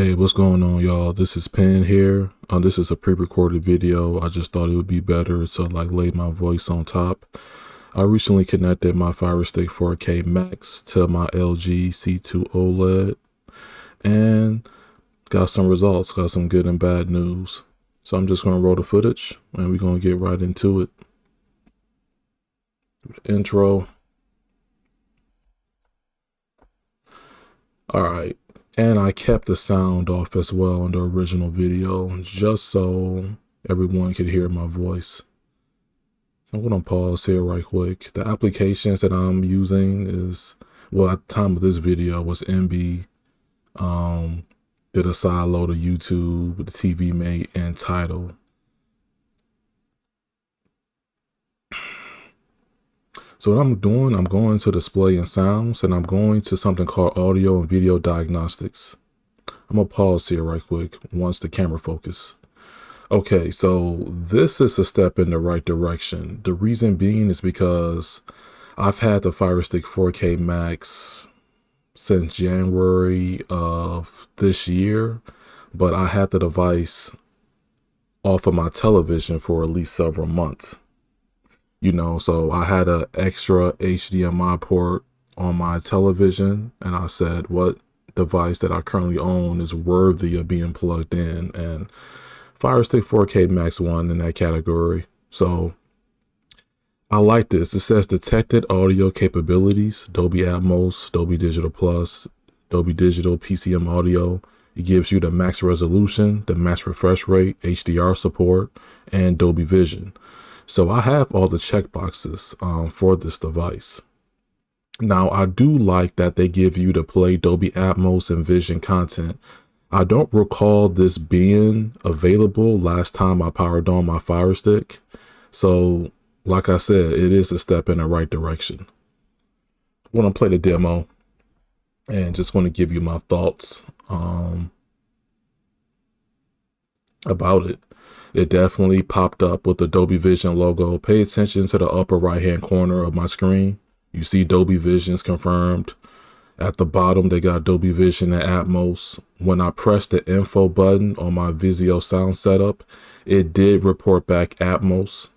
Hey, what's going on, y'all? This is Pein here. This is a pre-recorded video. I just thought it would be better to lay my voice on top. I recently connected my Firestick 4K Max to my LG C2 OLED and got some results, got some good and bad news. So I'm just going to roll the footage and we're going to get right into it. Intro. All right. And I kept the sound off as well in the original video, just so everyone could hear my voice. So I'm going to pause here right quick. The applications that I'm using is, well, at the time of this video was Emby, did a side load of YouTube, the TV Mate, and Tidal. So what I'm doing, I'm going to display and sounds, and I'm going to something called audio and video diagnostics. I'm gonna pause here right quick once the camera focus. Okay, so this is a step in the right direction. The reason being is because I've had the Firestick 4K Max since January of this year, but I had the device off of my television for at least several months. You know, so I had an extra HDMI port on my television, and I said, what device that I currently own is worthy of being plugged in? And Firestick 4K Max won in that category. So I like this. It says detected audio capabilities, Dolby Atmos, Dolby Digital Plus, Dolby Digital, PCM audio. It gives you the max resolution, the max refresh rate, HDR support, and Dolby Vision. So I have all the checkboxes for this device. Now, I do like that they give you to play Dolby Atmos and Vision content. I don't recall this being available last time I powered on my Firestick. So, like I said, it is a step in the right direction. I'm going to play the demo and just want to give you my thoughts about it. It definitely popped up with the Dolby Vision logo. Pay attention to the upper right hand corner of my screen. You see Dolby Vision's confirmed. At the bottom, they got Dolby Vision and Atmos. When I pressed the info button on my Vizio sound setup, it did report back Atmos.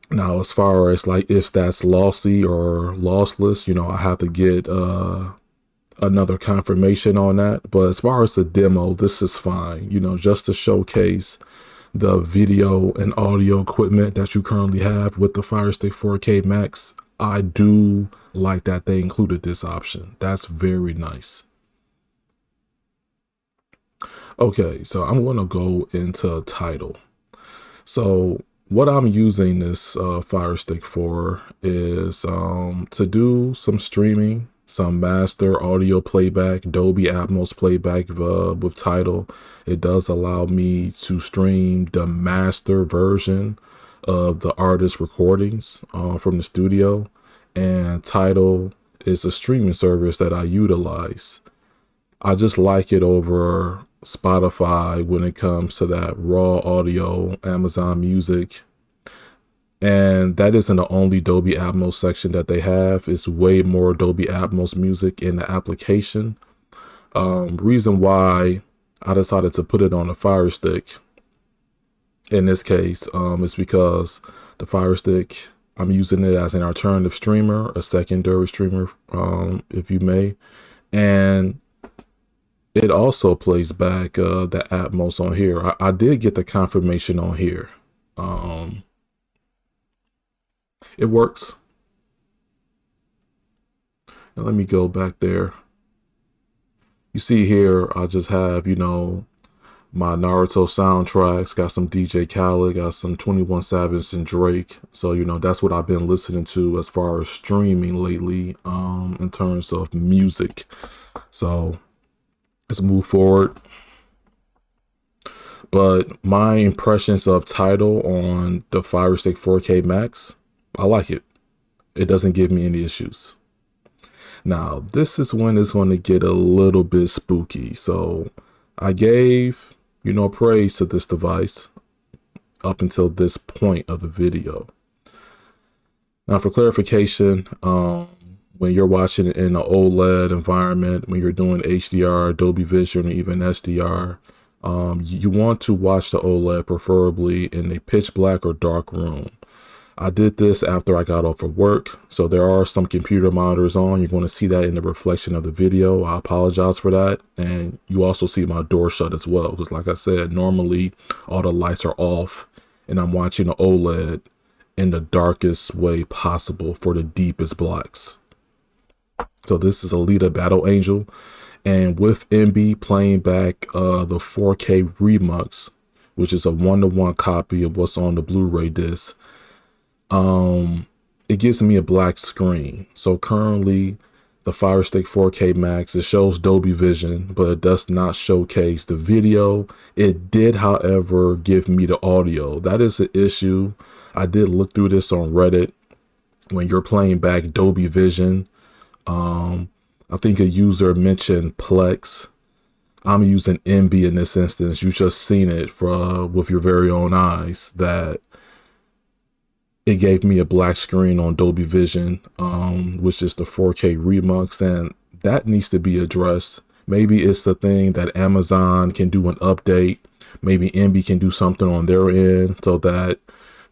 Now, as far as if that's lossy or lossless, you know, I have to get another confirmation on that. But as far as the demo, this is fine, you know, just to showcase the video and audio equipment that you currently have with the Firestick 4K Max. I do like that they included this option. That's very nice. Okay, so I'm going to go into Tidal. So what I'm using this Firestick for is to do some streaming, some master audio playback, Dolby Atmos playback with Tidal. It does allow me to stream the master version of the artist's recordings from the studio, and Tidal is a streaming service that I utilize. I just like it over Spotify when it comes to that raw audio, Amazon Music. And that isn't the only Dolby Atmos section that they have. It's way more Dolby Atmos music in the application. Reason why I decided to put it on the Firestick in this case is because the Firestick, I'm using it as an alternative streamer, a secondary streamer, if you may. And it also plays back the Atmos on here. I did get the confirmation on here. It works. And let me go back there. You see here, I just have, you know, my Naruto soundtracks, got some DJ Khaled, got some 21 Savage and Drake. So, you know, that's what I've been listening to as far as streaming lately in terms of music. So let's move forward. But my impressions of Tidal on the Firestick 4K Max, I like it. It doesn't give me any issues. Now, this is when it's going to get a little bit spooky. So I gave, you know, praise to this device up until this point of the video. Now, for clarification, when you're watching it in an OLED environment, when you're doing HDR, Dolby Vision, or even SDR, you want to watch the OLED preferably in a pitch black or dark room. I did this after I got off of work, so there are some computer monitors on. You're going to see that in the reflection of the video. I apologize for that. And you also see my door shut as well, because like I said, normally all the lights are off and I'm watching the OLED in the darkest way possible for the deepest blacks. So this is Alita Battle Angel, and with Emby playing back the 4K Remux, which is a 1-to-1 copy of what's on the Blu-ray disc, it gives me a black screen. So currently the Firestick 4K Max, it shows Dolby Vision, but it does not showcase the video. It did, however, give me the audio. That is an issue. I did look through this on Reddit. When you're playing back Dolby Vision, I think a user mentioned Plex. I'm using Emby in this instance. You just seen it with your very own eyes that it gave me a black screen on Dolby Vision, which is the 4K Remux, and that needs to be addressed. Maybe it's the thing that Amazon can do an update. Maybe Emby can do something on their end so that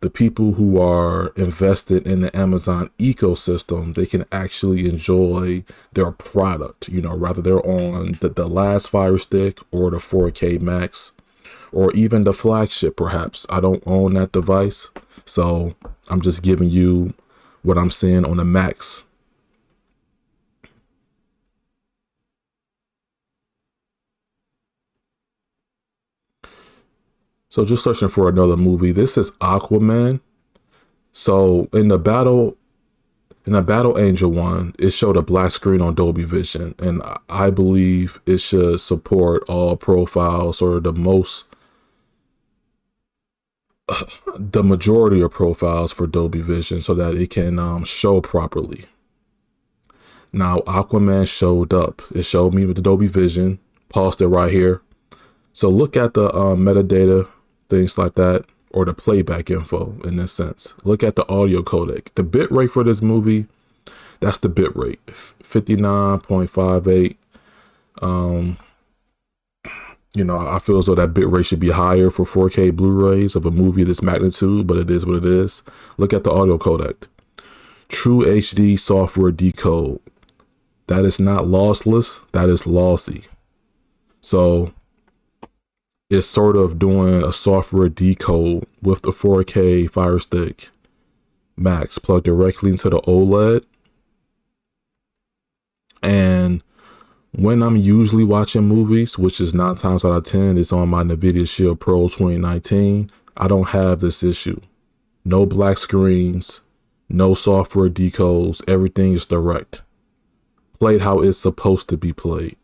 the people who are invested in the Amazon ecosystem, they can actually enjoy their product, you know, whether they're on the last Fire Stick or the 4K Max, or even the flagship, perhaps. I don't own that device, so I'm just giving you what I'm seeing on the Max. So just searching for another movie. This is Aquaman. So in the Battle Angel one, it showed a black screen on Dolby Vision, and I believe it should support all profiles, or the majority of profiles for Dolby Vision, so that it can show properly. Now Aquaman showed up. It showed me with the Dolby Vision. Paused it right here. So look at the metadata, things like that, or the playback info in this sense. Look at the audio codec. The bit rate for this movie, that's the bit rate, 59.58. You know, I feel as though that bit rate should be higher for 4K Blu-rays of a movie of this magnitude, but it is what it is. Look at the audio codec. True HD software decode. That is not lossless, that is lossy. So it's sort of doing a software decode with the 4K Fire Stick Max plugged directly into the OLED. And when I'm usually watching movies, which is 9 times out of 10, is on my NVIDIA Shield Pro 2019, I don't have this issue. No black screens, no software decodes, everything is direct. Played how it's supposed to be played.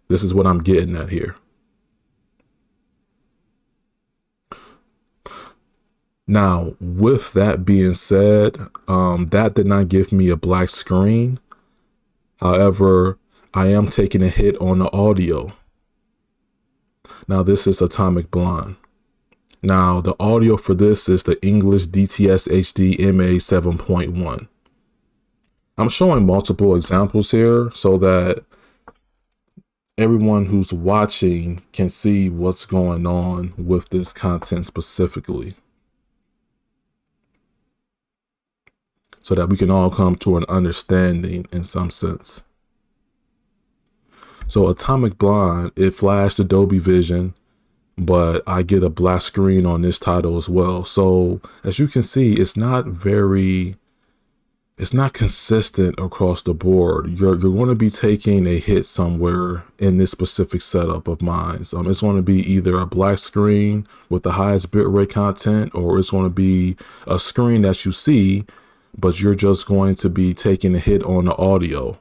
This is what I'm getting at here. Now, with that being said, that did not give me a black screen. However, I am taking a hit on the audio. Now, this is Atomic Blonde. Now, the audio for this is the English DTS HD MA 7.1. I'm showing multiple examples here so that everyone who's watching can see what's going on with this content specifically, so that we can all come to an understanding in some sense. So Atomic Blonde, it flashed Adobe Vision, but I get a black screen on this title as well. So as you can see, it's not consistent across the board. You're going to be taking a hit somewhere in this specific setup of mine. It's going to be either a black screen with the highest bitrate content, or it's going to be a screen that you see, but you're just going to be taking a hit on the audio.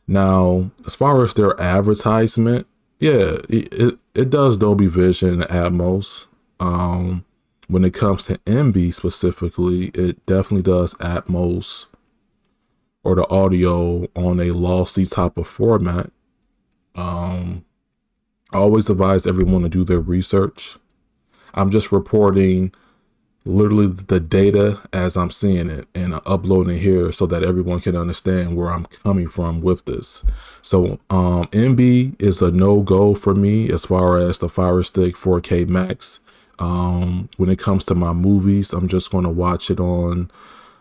Now, as far as their advertisement, yeah, it does Dolby Vision and Atmos. When it comes to Emby specifically, it definitely does Atmos or the audio on a lossy type of format. I always advise everyone to do their research. I'm just reporting literally the data as I'm seeing it and uploading it here so that everyone can understand where I'm coming from with this. So Emby is a no-go for me as far as the Firestick 4K Max. When it comes to my movies, I'm just going to watch it on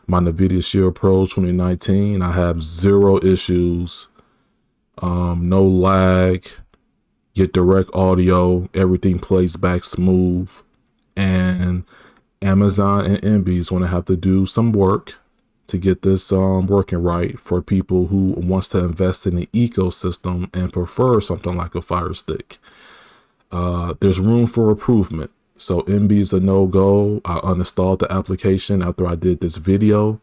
my NVIDIA Shield Pro 2019. I have zero issues, no lag, get direct audio, everything plays back smooth. And Amazon and Emby is going to have to do some work to get this working right for people who wants to invest in the ecosystem and prefer something like a Fire Stick. There's room for improvement. So Emby is a no-go. I uninstalled the application after I did this video,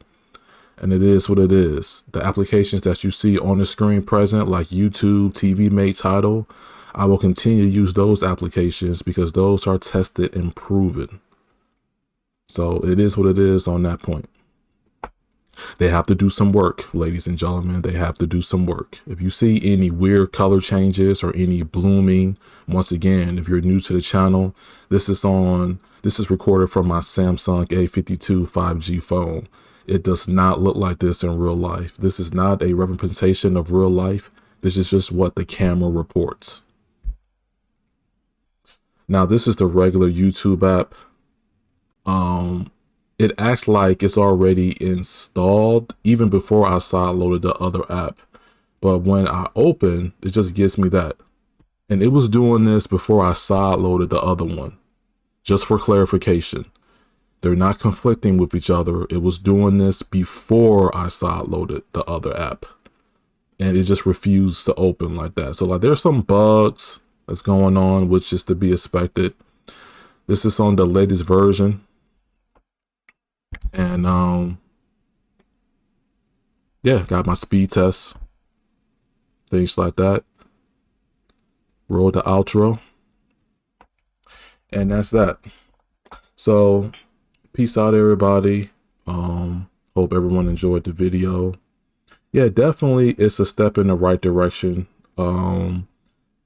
and it is what it is. The applications that you see on the screen present, like YouTube, TV Mate, Tidal, I will continue to use those applications because those are tested and proven. So it is what it is on that point. They have to do some work, ladies and gentlemen. They have to do some work. If you see any weird color changes or any blooming, once again, if you're new to the channel, this is recorded from my Samsung A52 5G phone. It does not look like this in real life. This is not a representation of real life. This is just what the camera reports. Now, this is the regular YouTube app. It acts like it's already installed even before I sideloaded the other app. But when I open, it just gives me that. And it was doing this before I sideloaded the other one. Just for clarification, they're not conflicting with each other. It was doing this before I sideloaded the other app. And it just refused to open like that. So like there's some bugs that's going on, which is to be expected. This is on the latest version. And yeah, got my speed test, things like that. Roll the outro, and that's that. So peace out, everybody. Hope everyone enjoyed the video. Yeah, definitely it's a step in the right direction.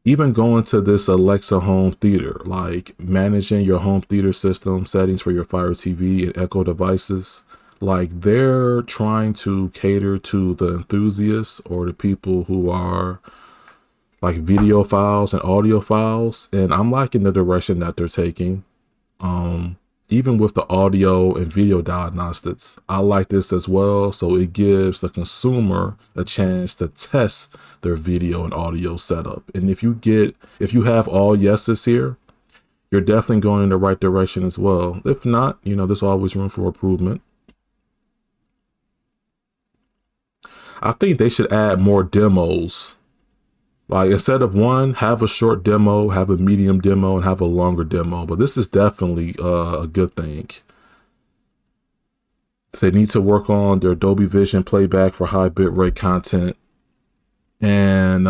Even going to this Alexa home theater, like managing your home theater system, settings for your Fire TV and Echo devices, like they're trying to cater to the enthusiasts or the people who are like video files and audio files. And I'm liking the direction that they're taking. Even with the audio and video diagnostics, I like this as well. So it gives the consumer a chance to test their video and audio setup. And if you have all yeses here, you're definitely going in the right direction as well. If not, you know, there's always room for improvement. I think they should add more demos. Like instead of one, have a short demo, have a medium demo, and have a longer demo. But this is definitely a good thing. They need to work on their Dolby Vision playback for high bitrate content. And,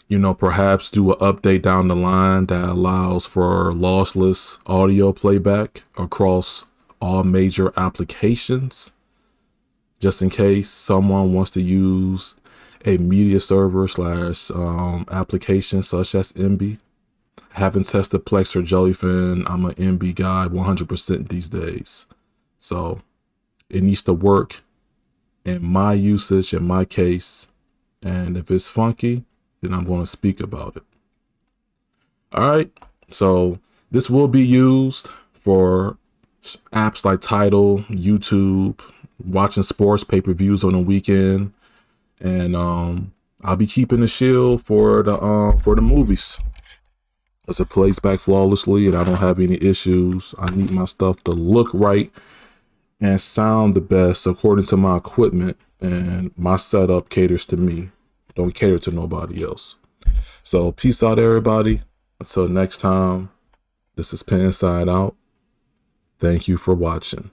you know, perhaps do an update down the line that allows for lossless audio playback across all major applications. Just in case someone wants to use a media server slash application such as Emby. Haven't tested Plex or Jellyfin. I'm an Emby guy 100% these days. So it needs to work in my usage, in my case. And if it's funky, then I'm going to speak about it. All right. So this will be used for apps like Tidal, YouTube, watching sports pay-per-views on the weekend. And I'll be keeping the Shield for the movies, as it plays back flawlessly and I don't have any issues. I need my stuff to look right and sound the best according to my equipment, and my setup caters to me. Don't cater to nobody else. So peace out, everybody. Until next time, this is Pein signing out. Thank you for watching.